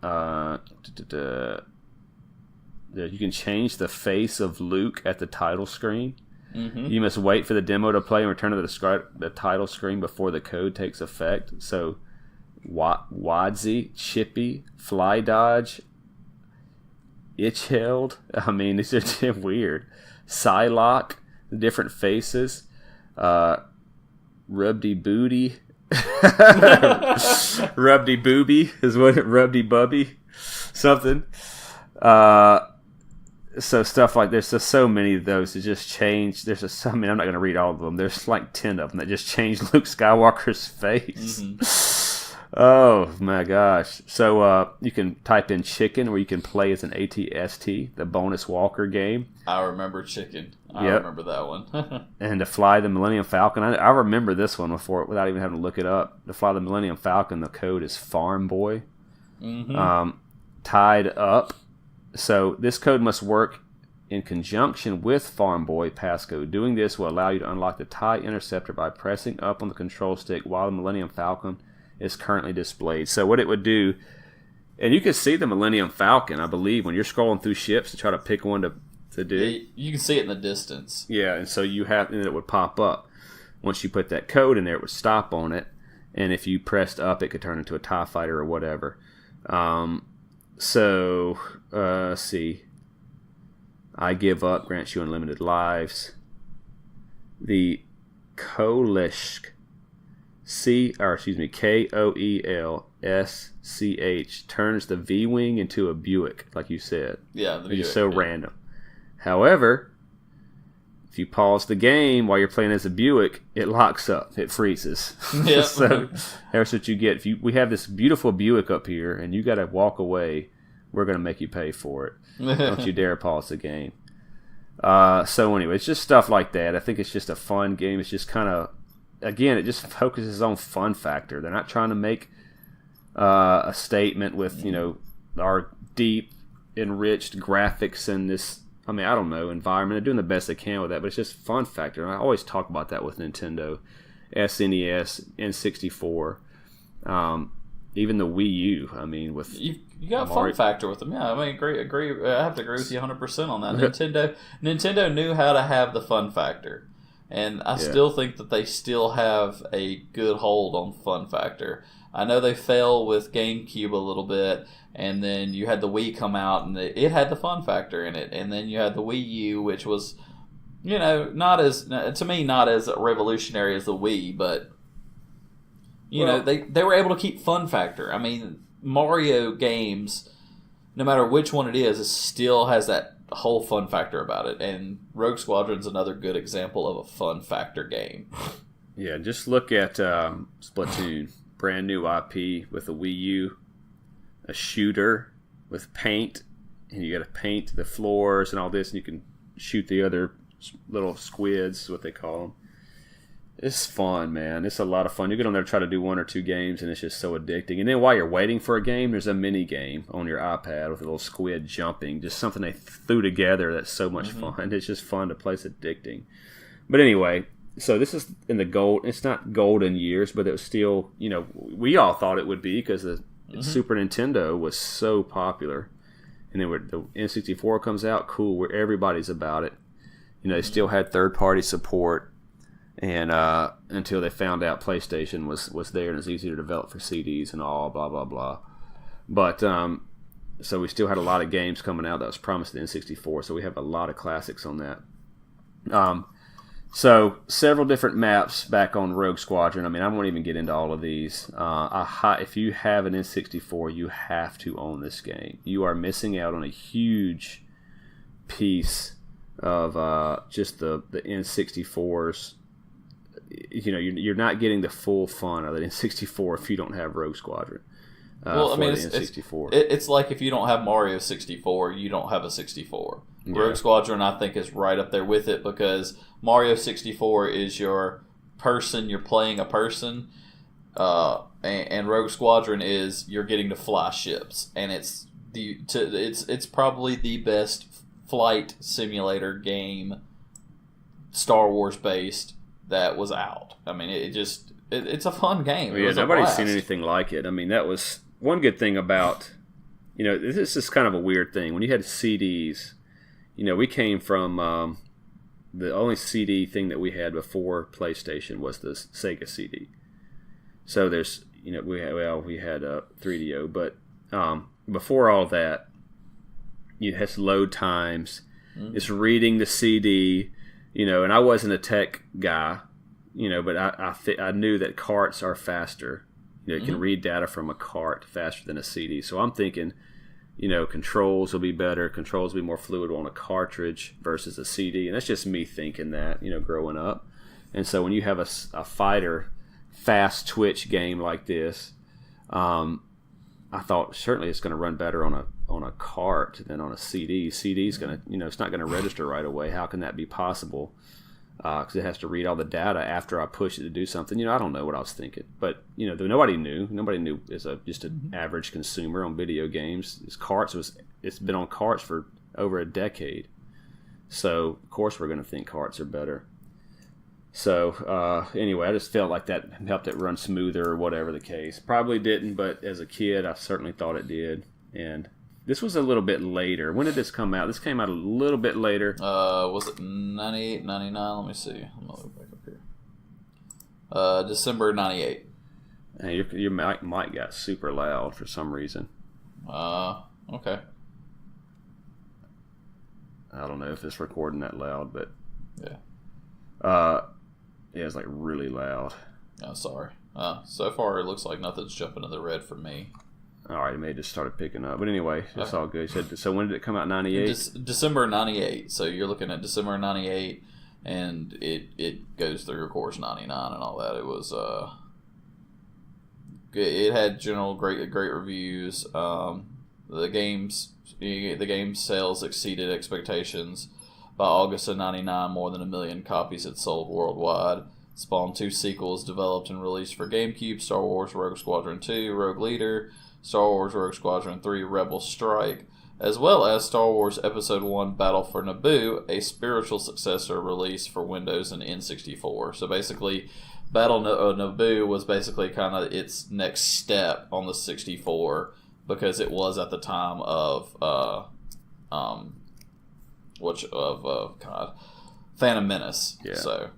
You can change the face of Luke at the title screen. You must wait for the demo to play and return to the title screen before the code takes effect. So, Wadzi, Chippy, Fly Dodge, Itch-held. I mean, these are weird. Psylocke, different faces. Rubdy Booty. Rubdy Booby is what it. Rubdy Bubby. Something. So stuff like there's just so many of those that just change. I'm not going to read all of them. There's like 10 of them that just change Luke Skywalker's face. Oh my gosh. So you can type in chicken, where you can play as an ATST, the bonus Walker game. I remember chicken. I remember that one. And to fly the Millennium Falcon. I remember this one before without even having to look it up. To fly the Millennium Falcon, the code is Farm Boy. Tied Up. So this code must work in conjunction with Farm Boy passcode. Doing this will allow you to unlock the TIE Interceptor by pressing up on the control stick while the Millennium Falcon is currently displayed. So what it would do, and you can see the Millennium Falcon, I believe, when you're scrolling through ships to try to pick one to do. Yeah, you can see it in the distance. Yeah, and so and it would pop up. Once you put that code in there, it would stop on it, and if you pressed up, it could turn into a TIE fighter or whatever. Let's see. I Give Up grants you unlimited lives. The Koelsch, Koelsch turns the V-wing into a Buick, like you said. Yeah, the Buick. It's so random. However, if you pause the game while you're playing as a Buick, it locks up. It freezes. Yep. So that's what you get. We have this beautiful Buick up here, and you got to walk away, we're going to make you pay for it. Don't you dare pause the game. So anyway, it's just stuff like that. I think it's just a fun game. It's just kind of, again, it just focuses on fun factor. They're not trying to make a statement with, our deep, enriched graphics and this, I don't know, environment. They're doing the best they can with that, but it's just fun factor. And I always talk about that with Nintendo, SNES, N64, even the Wii U. With you got Mario. Fun factor with them. Yeah, agree. I have to agree with you 100% on that. Nintendo knew how to have the fun factor. And I still think that they still have a good hold on fun factor. I know they fell with GameCube a little bit, and then you had the Wii come out, and it had the fun factor in it. And then you had the Wii U, which was, not as revolutionary as the Wii, but, they were able to keep fun factor. Mario games, no matter which one it is, still has that whole fun factor about it, and Rogue Squadron's another good example of a fun factor game. Yeah, just look at Splatoon. brand new IP with a Wii U, a shooter with paint, and you got to paint the floors and all this, and you can shoot the other little squids, what they call them. It's fun, man. It's a lot of fun. You get on there, try to do 1 or 2 games, and it's just so addicting. And then while you're waiting for a game, there's a mini game on your iPad with a little squid jumping. Just something they threw together that's so much fun. It's just fun to play. It's addicting. But anyway, so this is in the gold. It's not golden years, but it was still, we all thought it would be because the Super Nintendo was so popular. And then the N64 comes out, cool, where everybody's about it. They still had third-party support. And until they found out PlayStation was there and it was easy to develop for CDs and all, blah, blah, blah. But, so we still had a lot of games coming out that was promised in N64, so we have a lot of classics on that. So, several different maps back on Rogue Squadron. I mean, I won't even get into all of these. If you have an N64, you have to own this game. You are missing out on a huge piece of just the N64's. You're not getting the full fun of the N64 if you don't have Rogue Squadron. It's like if you don't have Mario 64, you don't have a 64. Yeah. Rogue Squadron, I think, is right up there with it because Mario 64 is your person, you're playing a person, and Rogue Squadron is you're getting to fly ships, and it's probably the best flight simulator game, Star Wars based, that was out. I mean, it's a fun game. Yeah, nobody's seen anything like it. I mean, that was one good thing about, this is kind of a weird thing. When you had CDs, we came from, the only CD thing that we had before PlayStation was the Sega CD. So there's, we had a 3DO, but before all that, it has load times. Mm-hmm. It's reading the CD. And I wasn't a tech guy, but I knew that carts are faster. You can read data from a cart faster than a CD. So I'm thinking, controls will be better. Controls will be more fluid on a cartridge versus a CD. And that's just me thinking that, growing up. And so when you have a fighter, fast twitch game like this, I thought certainly it's going to run better on a cart than on a CD. CD's going to, it's not going to register right away. How can that be possible? Because it has to read all the data after I push it to do something. I don't know what I was thinking, but nobody knew. Nobody knew as just an average consumer on video games. It's been on carts for over a decade. So of course we're going to think carts are better. So anyway, I just felt like that helped it run smoother or whatever the case. Probably didn't, but as a kid, I certainly thought it did. And this was a little bit later. When did this come out? This came out a little bit later. Was it 98, 99? Let me see. I'm going to look back up here. December 98. Hey, your mic got super loud for some reason. Okay. I don't know if it's recording that loud, but... Yeah. Yeah, it's like really loud. Oh, sorry. So far, it looks like nothing's jumping to the red for me. All right, it may have just started picking up. But anyway, it's all good. So when did it come out, 98? December 98. So you're looking at December 98, and it goes through, of course, 99 and all that. It was... it had general great reviews. The game sales exceeded expectations. By August of 99, more than 1 million copies had sold worldwide. Spawned 2 sequels developed and released for GameCube: Star Wars Rogue Squadron 2, Rogue Leader, Star Wars Rogue Squadron 3, Rebel Strike, as well as Star Wars Episode 1 Battle for Naboo, a spiritual successor release for Windows and N64. So basically, Battle Naboo was basically kind of its next step on the 64 because it was at the time of Phantom Menace. Yeah. So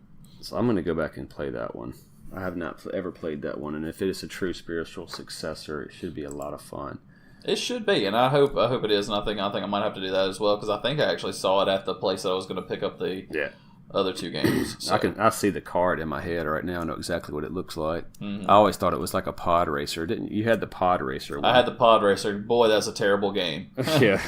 I'm going to go back and play that one. I have not ever played that one, and if it is a true spiritual successor, it should be a lot of fun. It should be, and I hope it is, and I think I might have to do that as well because I think I actually saw it at the place that I was going to pick up the other 2 games. So. I see the card in my head right now. I know exactly what it looks like. Mm-hmm. I always thought it was like a pod racer. Didn't you? Had the pod racer one. I had the pod racer. Boy, that's a terrible game. Yeah.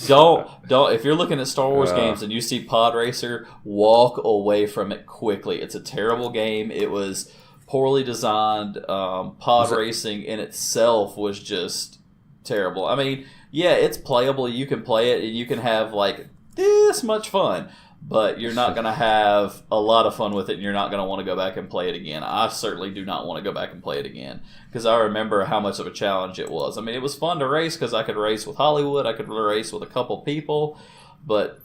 Don't if you're looking at Star Wars games and you see pod racer, walk away from it quickly. It's a terrible game. It was poorly designed. Pod racing in itself was just terrible. I mean, yeah, it's playable. You can play it and you can have like this much fun, but you're not going to have a lot of fun with it, and you're not going to want to go back and play it again. I certainly do not want to go back and play it again, because I remember how much of a challenge it was. I mean, it was fun to race because I could race with Hollywood, I could race with a couple people, but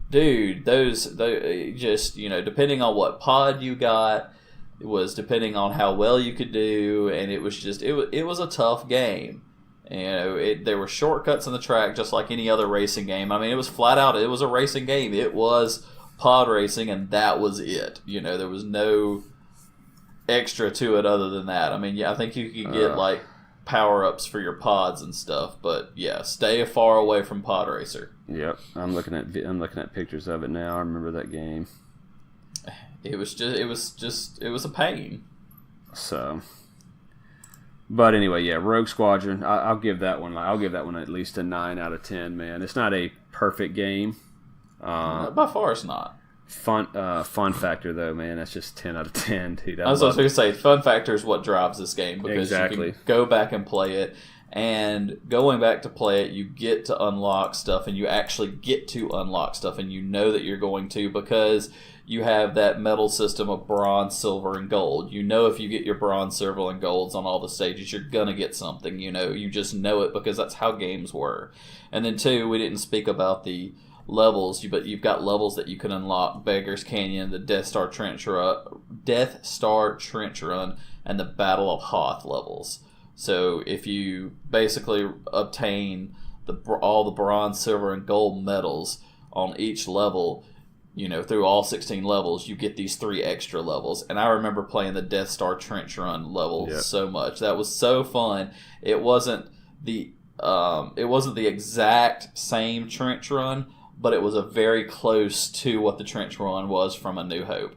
dude, those just, depending on what pod you got, it was depending on how well you could do, and it was just, it was a tough game. There were shortcuts in the track just like any other racing game. I mean, it was flat out, it was a racing game. It was pod racing, and that was it. There was no extra to it other than that. I mean, yeah, I think you could get like power-ups for your pods and stuff, but yeah, stay far away from Pod Racer. Yep, I'm looking at pictures of it now. I remember that game. It was a pain. So, but anyway, yeah, Rogue Squadron. I'll give that one. I'll give that one at least a 9 out of 10. Man, it's not a perfect game. By far, it's not. Fun factor though, man. That's just 10 out of 10, dude. I was going to say, fun factor is what drives this game, because exactly. You can go back and play it, and going back to play it, you get to unlock stuff, and you actually get to unlock stuff, and you know that you're going to, because you have that medal system of bronze, silver, and gold. You know if you get your bronze, silver, and golds on all the stages, you're going to get something. You just know it because that's how games were. And then, too, we didn't speak about the levels, but you've got levels that you can unlock: Beggar's Canyon, the Death Star Trench Run, and the Battle of Hoth levels. So if you basically obtain all the bronze, silver, and gold medals on each level, through all 16 levels, you get these 3 extra levels. And I remember playing the Death Star Trench Run level so much. That was so fun. It wasn't the exact same trench run, but it was a very close to what the trench run was from A New Hope.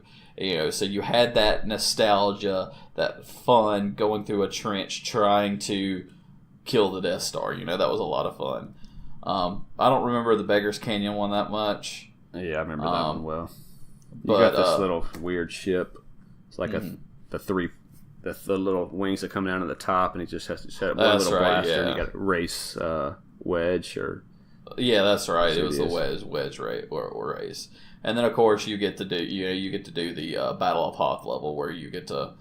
So you had that nostalgia, that fun going through a trench trying to kill the Death Star. That was a lot of fun. I don't remember the Beggar's Canyon one that much. Yeah, I remember that one well. You got this little weird ship. It's like the little wings that come down at the top, and he just has to set up one little blaster, and you got a race wedge or. Yeah, that's right. It was the wedge race or race, and then of course you get to do the Battle of Hoth level, where you get to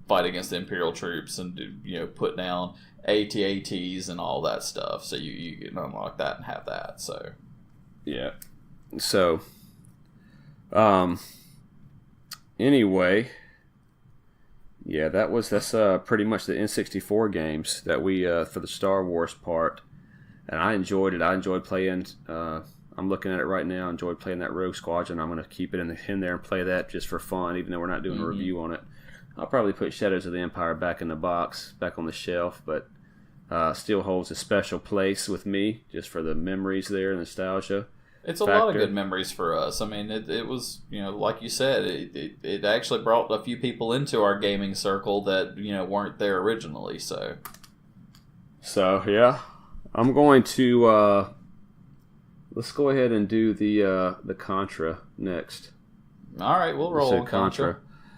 fight against the Imperial troops and put down AT-ATs and all that stuff. So you can unlock that and have that. So yeah. So anyway, yeah, that's pretty much the N64 games that we for the Star Wars part. And I enjoyed it. I enjoyed playing. I'm looking at it right now. I enjoyed playing that Rogue Squadron. I'm going to keep it in there and play that just for fun, even though we're not doing a review on it. I'll probably put Shadows of the Empire back in the box, back on the shelf, but still holds a special place with me just for the memories there and nostalgia. It's a lot of good memories for us. I mean, it was, like you said, it actually brought a few people into our gaming circle that, weren't there originally. So yeah. I'm going to let's go ahead and do the Contra next. All right, we'll roll on Contra.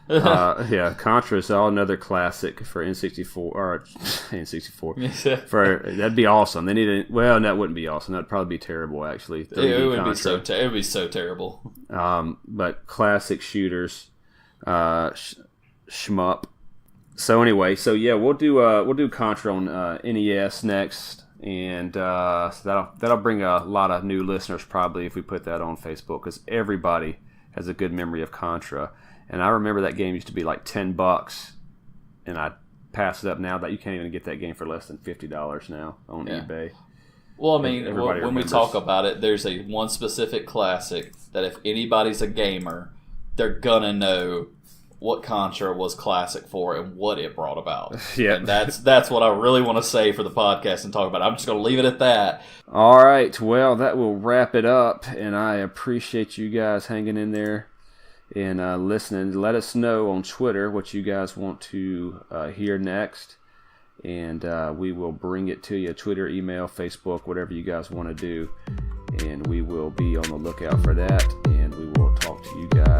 Yeah, Contra is another classic for N64 or N64. That'd be awesome. They need that wouldn't be awesome. That'd probably be terrible actually. It would be so terrible. But classic shooters, shmup. So anyway, we'll do Contra on NES next. And so that'll bring a lot of new listeners probably if we put that on Facebook, because everybody has a good memory of Contra. And I remember that game used to be like $10, and I passed it up now that you can't even get that game for less than $50 now on eBay. Well, I mean, when we talk about it, there's one specific classic that if anybody's a gamer, they're gonna know what Contra was classic for and what it brought about. Yeah, and that's what I really want to say for the podcast and talk about. I'm just going to leave it at that. All right, well, that will wrap it up, and I appreciate you guys hanging in there and listening. Let us know on Twitter what you guys want to hear next, and we will bring it to you. Twitter, email, Facebook, whatever you guys want to do, and we will be on the lookout for that, and we will talk to you guys